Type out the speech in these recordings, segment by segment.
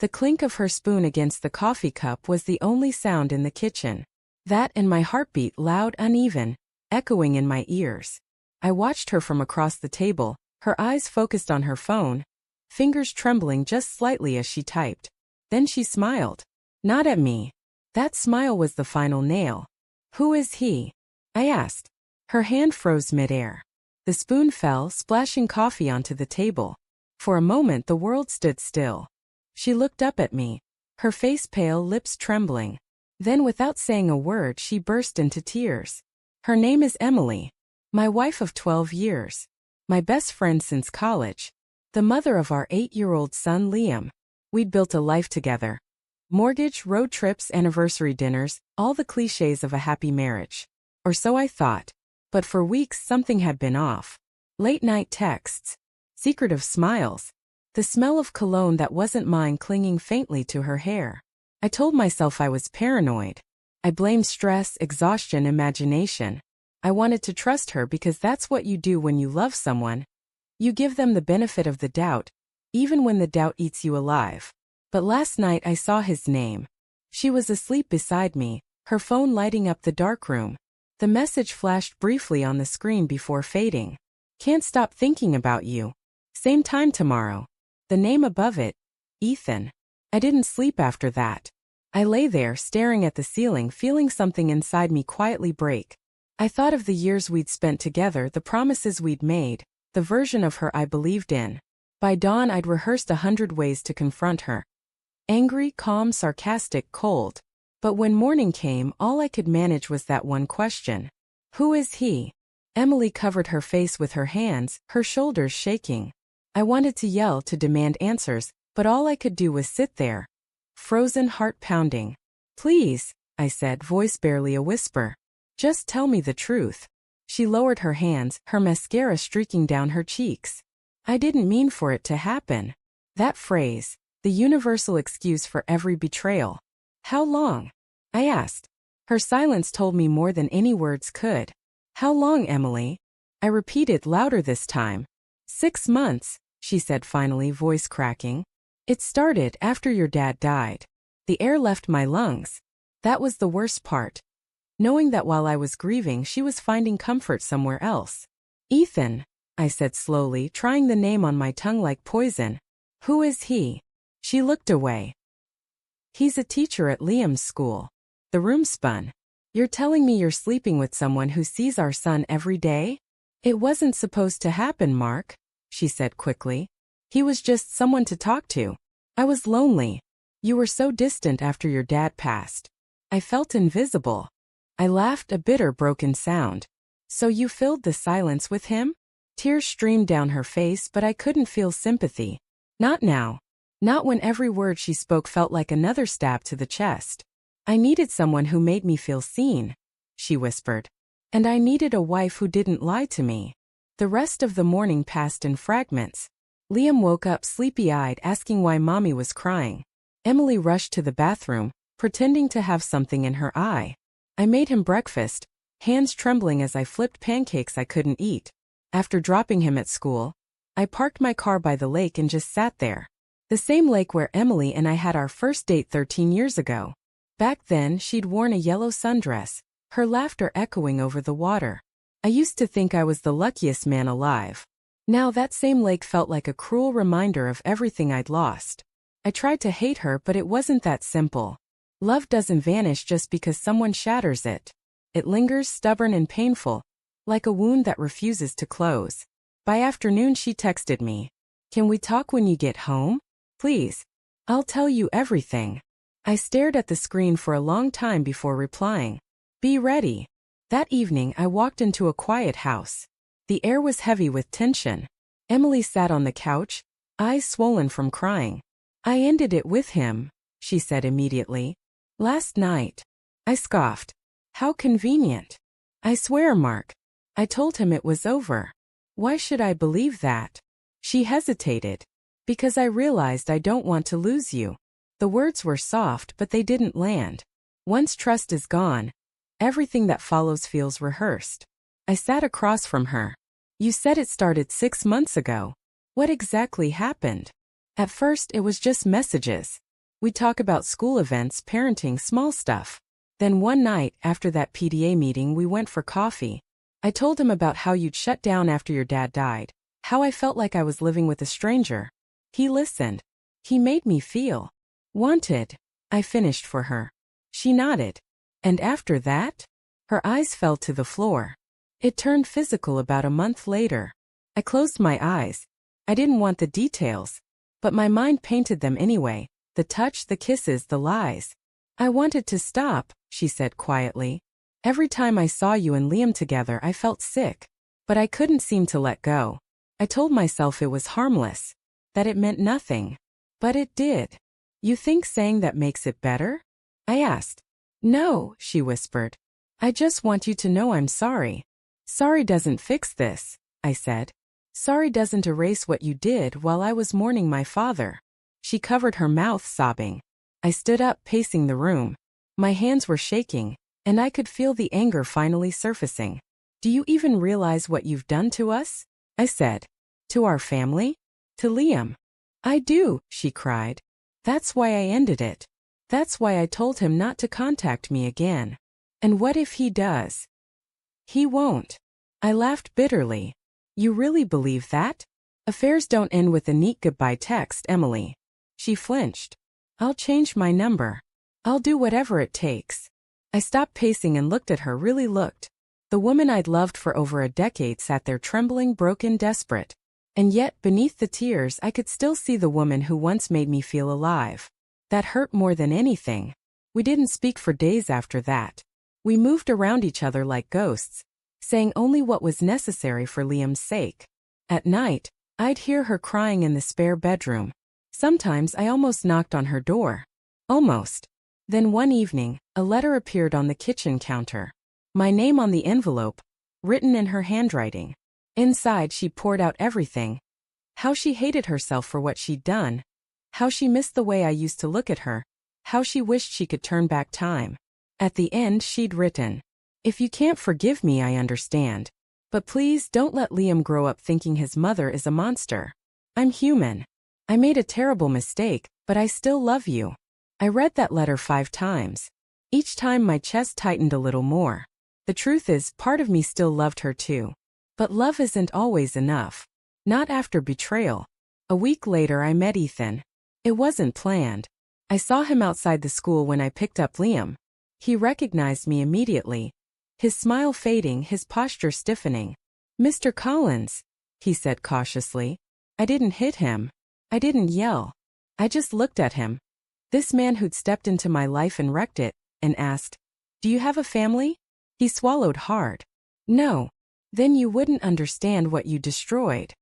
The clink of her spoon against the coffee cup was the only sound in the kitchen. That and my heartbeat, loud, uneven, echoing in my ears. I watched her from across the table, her eyes focused on her phone, fingers trembling just slightly as she typed. Then she smiled. Not at me. That smile was the final nail. Who is he? I asked. Her hand froze midair. The spoon fell, splashing coffee onto the table. For a moment the world stood still. She looked up at me, her face pale, lips trembling. Then without saying a word she burst into tears. Her name is Emily. My wife of 12 years. My best friend since college. The mother of our 8-year-old son Liam. We'd built a life together. Mortgage, road trips, anniversary dinners, all the clichés of a happy marriage. Or so I thought. But for weeks something had been off. Late-night texts. Secretive smiles. The smell of cologne that wasn't mine clinging faintly to her hair. I told myself I was paranoid. I blamed stress, exhaustion, imagination. I wanted to trust her because that's what you do when you love someone. You give them the benefit of the doubt, even when the doubt eats you alive. But last night I saw his name. She was asleep beside me, her phone lighting up the dark room. The message flashed briefly on the screen before fading. Can't stop thinking about you. Same time tomorrow. The name above it, Ethan. I didn't sleep after that. I lay there staring at the ceiling, feeling something inside me quietly break. I thought of the years we'd spent together, the promises we'd made, the version of her I believed in. By dawn I'd rehearsed 100 ways to confront her. Angry, calm, sarcastic, cold. But when morning came, all I could manage was that one question. Who is he? Emily covered her face with her hands, her shoulders shaking. I wanted to yell, to demand answers, but all I could do was sit there. Frozen, heart pounding. Please, I said, voice barely a whisper. Just tell me the truth. She lowered her hands, her mascara streaking down her cheeks. I didn't mean for it to happen. That phrase, the universal excuse for every betrayal. How long? I asked. Her silence told me more than any words could. How long, Emily? I repeated louder this time. 6 months, she said finally, voice cracking. It started after your dad died. The air left my lungs. That was the worst part. Knowing that while I was grieving, she was finding comfort somewhere else. Ethan, I said slowly, trying the name on my tongue like poison. Who is he? She looked away. He's a teacher at Liam's school. The room spun. You're telling me you're sleeping with someone who sees our son every day? It wasn't supposed to happen, Mark, she said quickly. He was just someone to talk to. I was lonely. You were so distant after your dad passed. I felt invisible. I laughed, a bitter, broken sound. So you filled the silence with him? Tears streamed down her face, but I couldn't feel sympathy. Not now. Not when every word she spoke felt like another stab to the chest. I needed someone who made me feel seen, she whispered. And I needed a wife who didn't lie to me. The rest of the morning passed in fragments. Liam woke up sleepy-eyed, asking why Mommy was crying. Emily rushed to the bathroom, pretending to have something in her eye. I made him breakfast, hands trembling as I flipped pancakes I couldn't eat. After dropping him at school, I parked my car by the lake and just sat there. The same lake where Emily and I had our first date 13 years ago. Back then, she'd worn a yellow sundress, her laughter echoing over the water. I used to think I was the luckiest man alive. Now that same lake felt like a cruel reminder of everything I'd lost. I tried to hate her, but it wasn't that simple. Love doesn't vanish just because someone shatters it. It lingers, stubborn and painful, like a wound that refuses to close. By afternoon she texted me. Can we talk when you get home? Please. I'll tell you everything. I stared at the screen for a long time before replying. Be ready. That evening I walked into a quiet house. The air was heavy with tension. Emily sat on the couch, eyes swollen from crying. I ended it with him, she said immediately. Last night. I scoffed. How convenient. I swear, Mark. I told him it was over. Why should I believe that? She hesitated. Because I realized I don't want to lose you. The words were soft, but they didn't land. Once trust is gone, everything that follows feels rehearsed. I sat across from her. You said it started 6 months ago. What exactly happened? At first it was just messages. We talk about school events, parenting, small stuff. Then one night, after that PTA meeting, we went for coffee. I told him about how you'd shut down after your dad died, how I felt like I was living with a stranger. He listened. He made me feel wanted. I finished for her. She nodded. And after that? Her eyes fell to the floor. It turned physical about a month later. I closed my eyes. I didn't want the details, but my mind painted them anyway. The touch, the kisses, the lies. I wanted to stop, she said quietly. Every time I saw you and Liam together, I felt sick. But I couldn't seem to let go. I told myself it was harmless, that it meant nothing. But it did. You think saying that makes it better? I asked. No, she whispered. I just want you to know I'm sorry. Sorry doesn't fix this, I said. Sorry doesn't erase what you did while I was mourning my father. She covered her mouth, sobbing. I stood up, pacing the room. My hands were shaking, and I could feel the anger finally surfacing. Do you even realize what you've done to us? I said. To our family? To Liam. I do, she cried. That's why I ended it. That's why I told him not to contact me again. And what if he does? He won't. I laughed bitterly. You really believe that? Affairs don't end with a neat goodbye text, Emily. She flinched. I'll change my number. I'll do whatever it takes. I stopped pacing and looked at her, really looked. The woman I'd loved for over a decade sat there trembling, broken, desperate. And yet, beneath the tears, I could still see the woman who once made me feel alive. That hurt more than anything. We didn't speak for days after that. We moved around each other like ghosts, saying only what was necessary for Liam's sake. At night, I'd hear her crying in the spare bedroom. Sometimes I almost knocked on her door. Almost. Then one evening, a letter appeared on the kitchen counter. My name on the envelope, written in her handwriting. Inside, she poured out everything. How she hated herself for what she'd done. How she missed the way I used to look at her. How she wished she could turn back time. At the end, she'd written, If you can't forgive me, I understand. But please don't let Liam grow up thinking his mother is a monster. I'm human. I made a terrible mistake, but I still love you. I read that letter 5 times. Each time my chest tightened a little more. The truth is, part of me still loved her too. But love isn't always enough. Not after betrayal. A week later, I met Ethan. It wasn't planned. I saw him outside the school when I picked up Liam. He recognized me immediately. His smile fading, his posture stiffening. Mr. Collins, he said cautiously. I didn't hit him. I didn't yell. I just looked at him. This man who'd stepped into my life and wrecked it, and asked, Do you have a family? He swallowed hard. No. Then you wouldn't understand what you destroyed.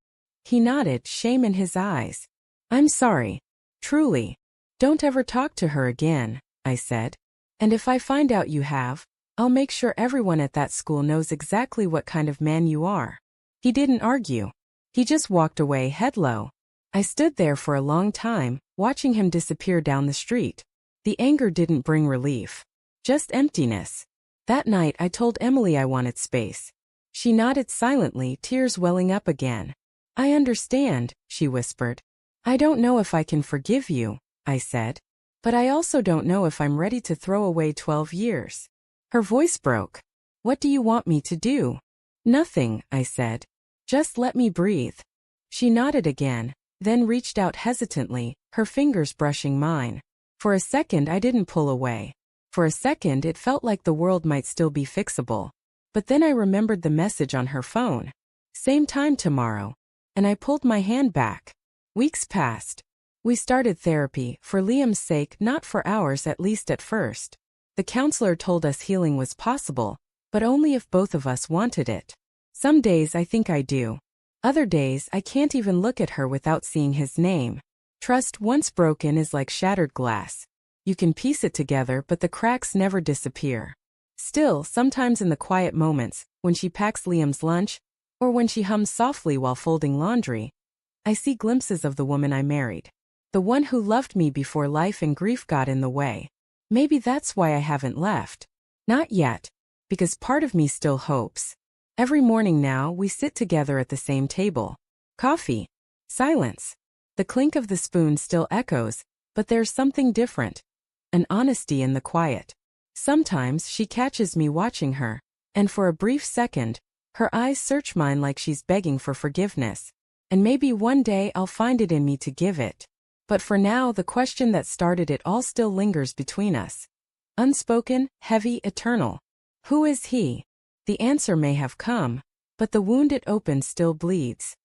He nodded, shame in his eyes. I'm sorry. Truly. Don't ever talk to her again, I said. And if I find out you have, I'll make sure everyone at that school knows exactly what kind of man you are. He didn't argue. He just walked away, head low. I stood there for a long time, watching him disappear down the street. The anger didn't bring relief. Just emptiness. That night I told Emily I wanted space. She nodded silently, tears welling up again. I understand, she whispered. I don't know if I can forgive you, I said. But I also don't know if I'm ready to throw away 12 years. Her voice broke. What do you want me to do? Nothing, I said. Just let me breathe. She nodded again, then reached out hesitantly, her fingers brushing mine. For a second I didn't pull away. For a second it felt like the world might still be fixable. But then I remembered the message on her phone. Same time tomorrow. And I pulled my hand back. Weeks passed. We started therapy, for Liam's sake, not for ours, at least at first. The counselor told us healing was possible, but only if both of us wanted it. Some days I think I do. Other days I can't even look at her without seeing his name. Trust once broken is like shattered glass. You can piece it together, but the cracks never disappear. Still, sometimes in the quiet moments, when she packs Liam's lunch, or when she hums softly while folding laundry, I see glimpses of the woman I married. The one who loved me before life and grief got in the way. Maybe that's why I haven't left. Not yet. Because part of me still hopes. Every morning now, we sit together at the same table. Coffee. Silence. The clink of the spoon still echoes, But there's something different. An honesty in the quiet. Sometimes she catches me watching her, and for a brief second, her eyes search mine like she's begging for forgiveness. And maybe one day I'll find it in me to give it. But for now, the question that started it all still lingers between us. Unspoken, heavy, eternal. Who is he? The answer may have come, but the wound it opened still bleeds.